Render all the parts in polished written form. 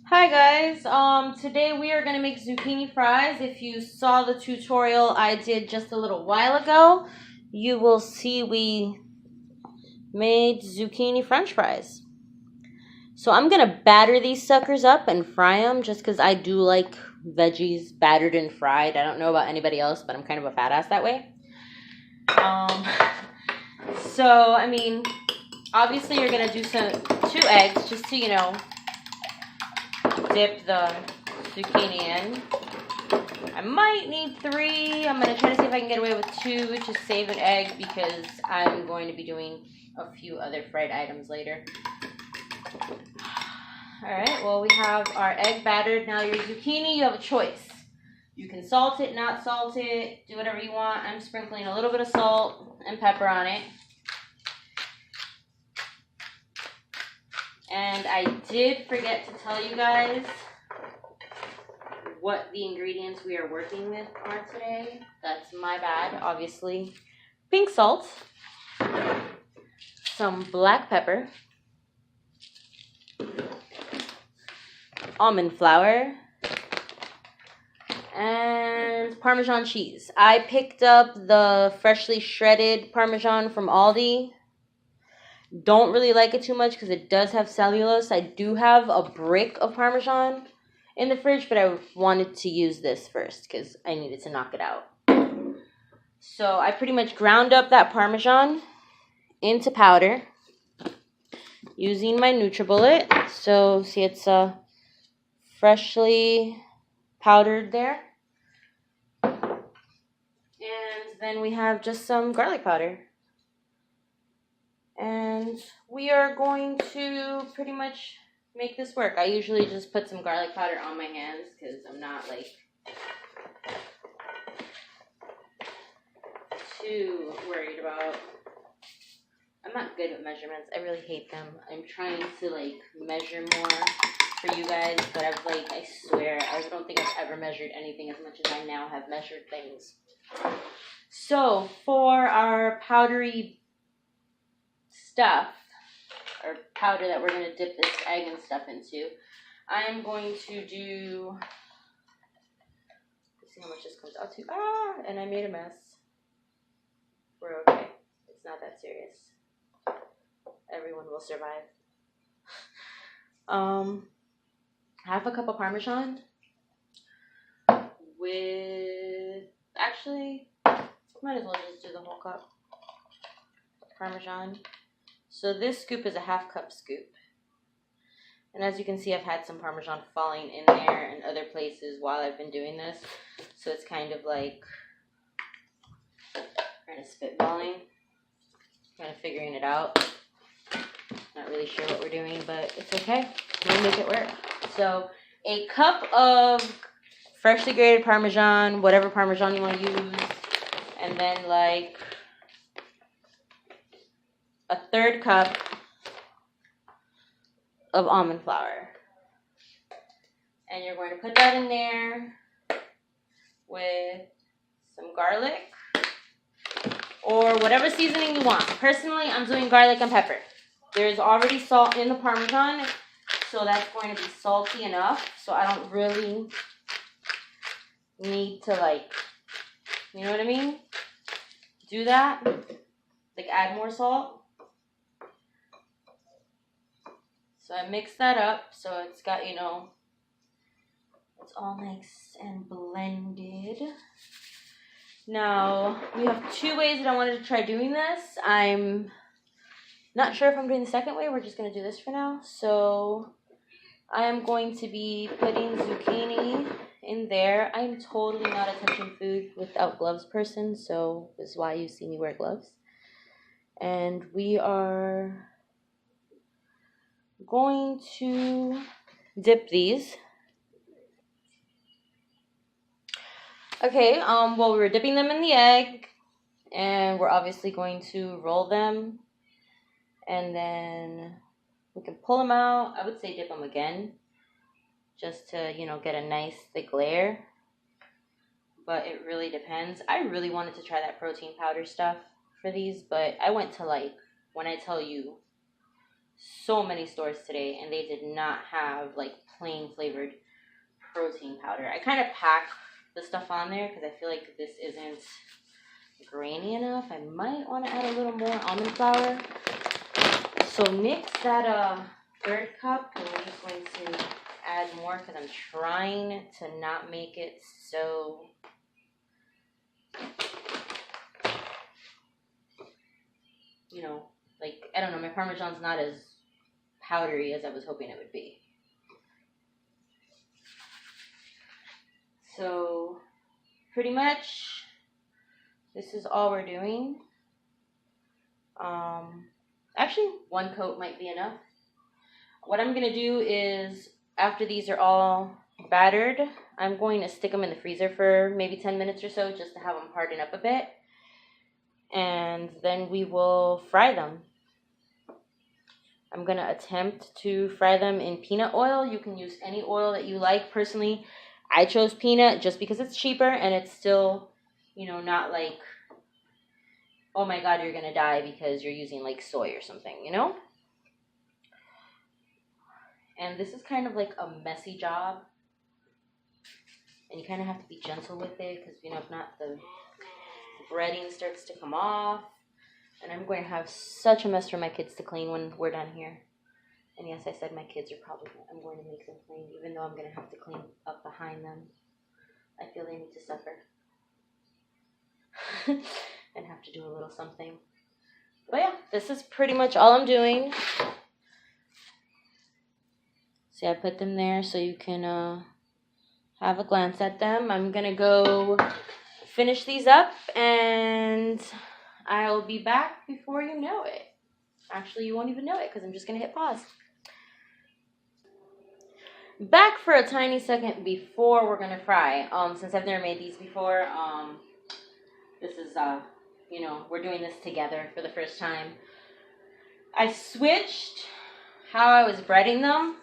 Hi guys, today we are going to make zucchini fries. If you saw the tutorial I did just a little while ago, you will see we made zucchini french fries. So I'm going to batter these suckers up and fry them just because I do like veggies battered and fried. I don't know about anybody else, but I'm kind of a fat ass that way. Um, obviously you're going to do two eggs just to, dip the zucchini in. I might need 3. I'm going to try to see if I can get away with 2 to save an egg because I'm going to be doing a few other fried items later. Alright, well we have our egg battered. Now your zucchini, you have a choice. You can salt it, not salt it, do whatever you want. I'm sprinkling a little bit of salt and pepper on it. And I did forget to tell you guys what the ingredients we are working with are today. That's my bad, obviously. Pink salt, some black pepper, almond flour, and Parmesan cheese. I picked up the freshly shredded Parmesan from Aldi. Don't really like it too much because it does have cellulose. I do have a brick of Parmesan in the fridge, but I wanted to use this first because I needed to knock it out. So I pretty much ground up that Parmesan into powder using my NutriBullet. So see, it's freshly powdered there. And then we have just some garlic powder. And we are going to pretty much make this work. I usually just put some garlic powder on my hands because I'm not like too worried about. I'm not good at measurements. I really hate them. I'm trying to like measure more for you guys, but I swear I don't think I've ever measured anything as much as I now have measured things. So for our powdery stuff, or powder that we're going to dip this egg and stuff into, I'm going to do, let's see how much this comes out to. And I made a mess. We're okay. It's not that serious. Everyone will survive. Half a cup of Parmesan with, actually, might as well just do the whole cup of Parmesan. So this scoop is a half cup scoop. And as you can see, I've had some Parmesan falling in there and other places while I've been doing this. So it's kind of like kind of spitballing, kind of figuring it out. Not really sure what we're doing, but it's okay. We'll make it work. So a cup of freshly grated Parmesan, whatever Parmesan you want to use, and then like a 1/3 cup of almond flour. And you're going to put that in there with some garlic or whatever seasoning you want. Personally, I'm doing garlic and pepper. There's already salt in the Parmesan, so that's going to be salty enough. So I don't really need to like, you know what I mean? Do that. Like add more salt. So I mix that up so it's got, it's all nice and blended. Now, we have 2 ways that I wanted to try doing this. I'm not sure if I'm doing the second way. We're just going to do this for now. So I am going to be putting zucchini in there. I'm totally not a touching food without gloves person, so this is why you see me wear gloves. And we are going to dip these. Okay, well, we were dipping them in the egg, and we're obviously going to roll them, and then we can pull them out. I would say dip them again, just to, get a nice thick layer, but it really depends. I really wanted to try that protein powder stuff for these, but I went to when I tell you so many stores today, and they did not have like plain flavored protein powder. I kind of pack the stuff on there because I feel like this isn't grainy enough. I might want to add a little more almond flour. So mix that third cup, and we're just going to add more because I'm trying to not make it so like, I don't know, my Parmesan's not as powdery as I was hoping it would be. So pretty much this is all we're doing. Actually, one coat might be enough. What I'm going to do is, after these are all battered, I'm going to stick them in the freezer for maybe 10 minutes or so just to have them harden up a bit. And then we will fry them. I'm going to attempt to fry them in peanut oil. You can use any oil that you like. Personally, I chose peanut just because it's cheaper and it's still, not like, oh my God, you're going to die because you're using like soy or something, And this is kind of like a messy job. And you kind of have to be gentle with it because, if not, the breading starts to come off. And I'm going to have such a mess for my kids to clean when we're done here. And yes, I said my kids are probably, I'm going to make them clean, even though I'm going to have to clean up behind them. I feel they need to suffer. And have to do a little something. But yeah, this is pretty much all I'm doing. See, I put them there so you can have a glance at them. I'm going to go finish these up and I'll be back before you know it. Actually, you won't even know it because I'm just going to hit pause. Back for a tiny second before we're going to fry. Since I've never made these before, this is, we're doing this together for the first time. I switched how I was breading them,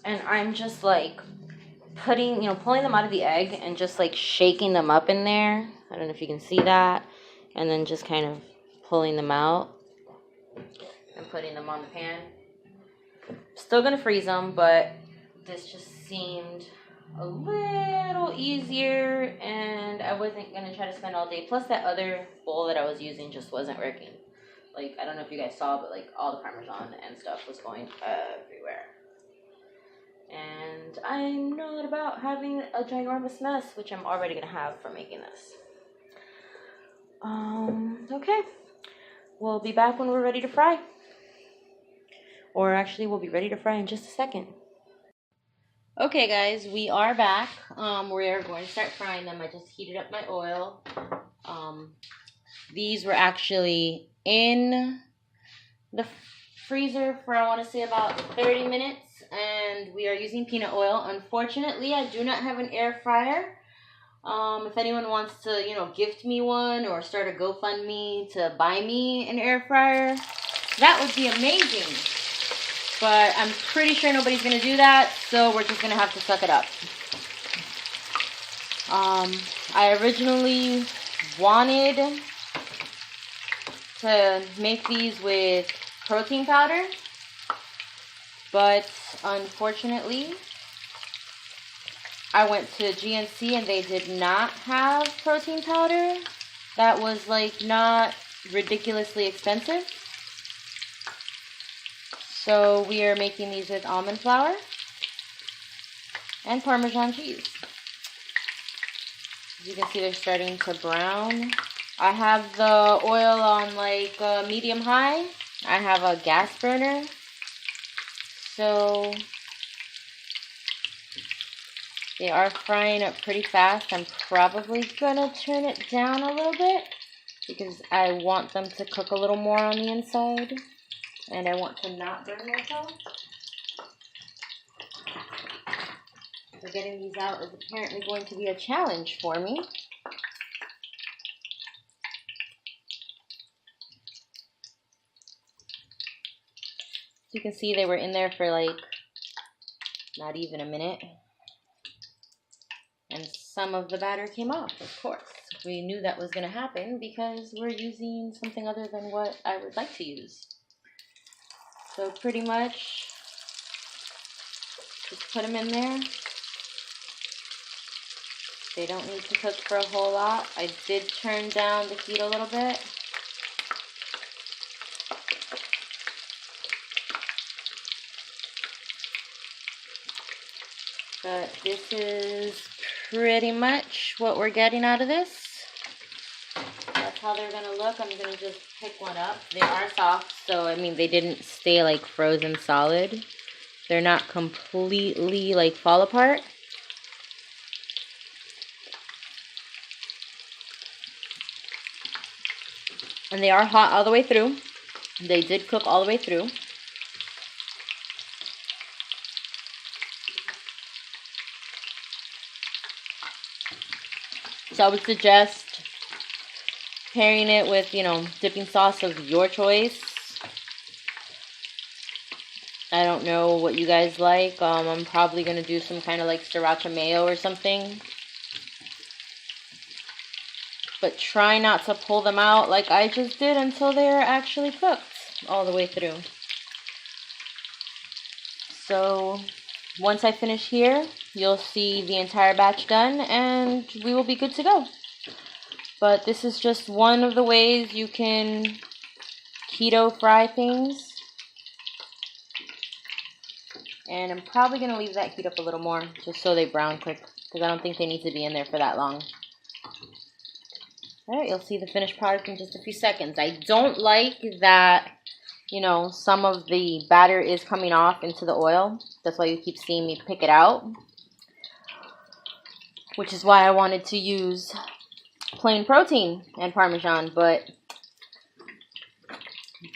and I'm just like pulling them out of the egg and just like shaking them up in there. I don't know if you can see that. And then just kind of pulling them out and putting them on the pan. Still gonna freeze them, but this just seemed a little easier, and I wasn't gonna try to spend all day. Plus that other bowl that I was using just wasn't working. Like, I don't know if you guys saw, but like all the Parmesan and stuff was going everywhere. And I'm not about having a ginormous mess, which I'm already gonna have from making this. Okay. We'll be back when we're ready to fry. Or actually, we'll be ready to fry in just a second. Okay, guys, we are back. We're going to start frying them. I just heated up my oil. These were actually in the freezer for, I want to say, about 30 minutes. And we are using peanut oil. Unfortunately, I do not have an air fryer. If anyone wants to, gift me one or start a GoFundMe to buy me an air fryer, that would be amazing. But I'm pretty sure nobody's going to do that, so we're just going to have to suck it up. I originally wanted to make these with protein powder, but unfortunately, I went to GNC and they did not have protein powder that was like not ridiculously expensive. So we are making these with almond flour and Parmesan cheese. As you can see, they're starting to brown. I have the oil on like medium high. I have a gas burner. So they are frying up pretty fast. I'm probably gonna turn it down a little bit because I want them to cook a little more on the inside. And I want to not burn myself. So getting these out is apparently going to be a challenge for me. So you can see they were in there for like not even a minute. And some of the batter came off, of course. We knew that was going to happen because we're using something other than what I would like to use. So pretty much just put them in there. They don't need to cook for a whole lot. I did turn down the heat a little bit. But this is pretty much what we're getting out of this. That's how they're gonna look. I'm gonna just pick one up. They are soft, so I mean they didn't stay like frozen solid. They're not completely like fall apart. And they are hot all the way through. They did cook all the way through. So I would suggest pairing it with, you know, dipping sauce of your choice. I don't know what you guys like. I'm probably going to do some kind of like sriracha mayo or something. But try not to pull them out like I just did until they're actually cooked all the way through. So once I finish here, you'll see the entire batch done and we will be good to go. But this is just one of the ways you can keto fry things. And I'm probably going to leave that heat up a little more just so they brown quick, because I don't think they need to be in there for that long. Alright, you'll see the finished product in just a few seconds. I don't like that, you know, some of the batter is coming off into the oil. That's why you keep seeing me pick it out. Which is why I wanted to use plain protein and Parmesan, but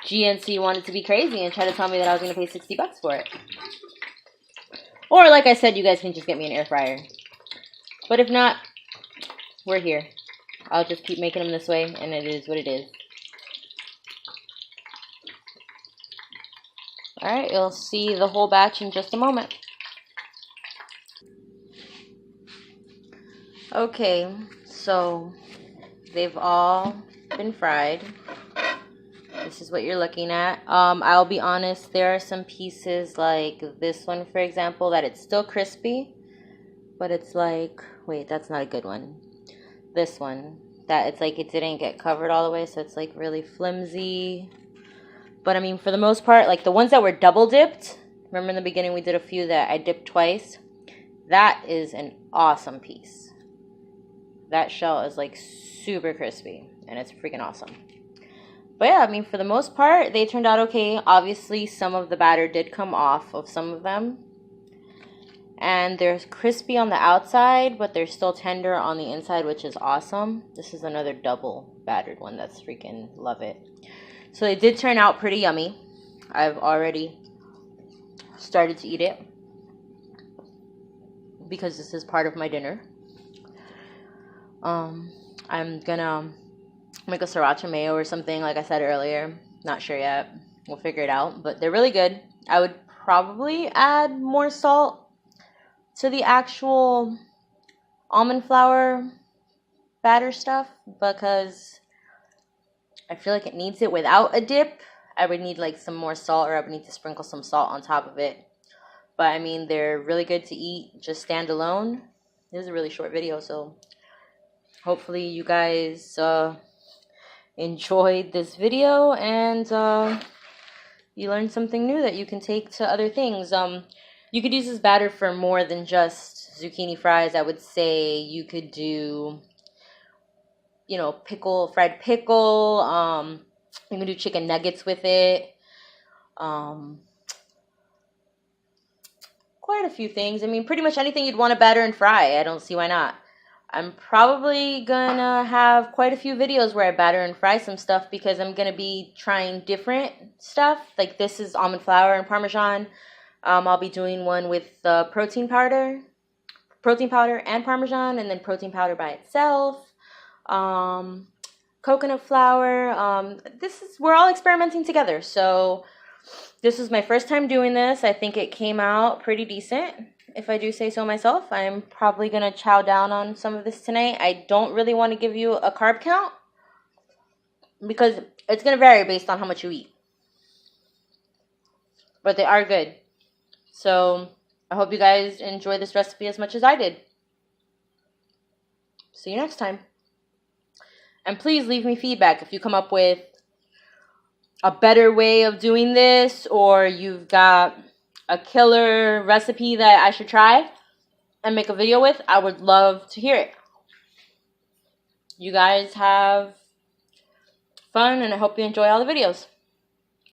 GNC wanted to be crazy and try to tell me that I was going to pay 60 bucks for it. Or like I said, you guys can just get me an air fryer. But if not, we're here. I'll just keep making them this way, and it is what it is. Alright, you'll see the whole batch in just a moment. Okay, so they've all been fried. This is what you're looking at. I'll be honest, there are some pieces like this one, for example, that it's still crispy, but it's like, wait, that's not a good one. This one, that it's like it didn't get covered all the way, so it's like really flimsy. But I mean, for the most part, like the ones that were double dipped, remember in the beginning we did a few that I dipped twice? That is an awesome piece. That shell is like super crispy, and it's freaking awesome. But yeah, I mean, for the most part, they turned out okay. Obviously, some of the batter did come off of some of them. And they're crispy on the outside, but they're still tender on the inside, which is awesome. This is another double battered one. That's freaking love it. So they did turn out pretty yummy. I've already started to eat it because this is part of my dinner. I'm gonna make a sriracha mayo or something, like I said earlier. Not sure yet. We'll figure it out. But they're really good. I would probably add more salt to the actual almond flour batter stuff, because I feel like it needs it without a dip. I would need like some more salt, or I would need to sprinkle some salt on top of it. But I mean, they're really good to eat just standalone. This is a really short video, so hopefully you guys enjoyed this video and you learned something new that you can take to other things. You could use this batter for more than just zucchini fries. I would say you could do, you know, fried pickle. You can do chicken nuggets with it. Quite a few things. I mean, pretty much anything you'd want to batter and fry. I don't see why not. I'm probably gonna have quite a few videos where I batter and fry some stuff, because I'm gonna be trying different stuff. Like this is almond flour and Parmesan. I'll be doing one with protein powder and Parmesan, and then protein powder by itself. Coconut flour. We're all experimenting together. So this is my first time doing this. I think it came out pretty decent, if I do say so myself. I'm probably going to chow down on some of this tonight. I don't really want to give you a carb count, because it's going to vary based on how much you eat. but they are good. So I hope you guys enjoy this recipe as much as I did. See you next time. And please leave me feedback if you come up with a better way of doing this, or you've got a killer recipe that I should try and make a video with. I would love to hear it. You guys have fun, and I hope you enjoy all the videos.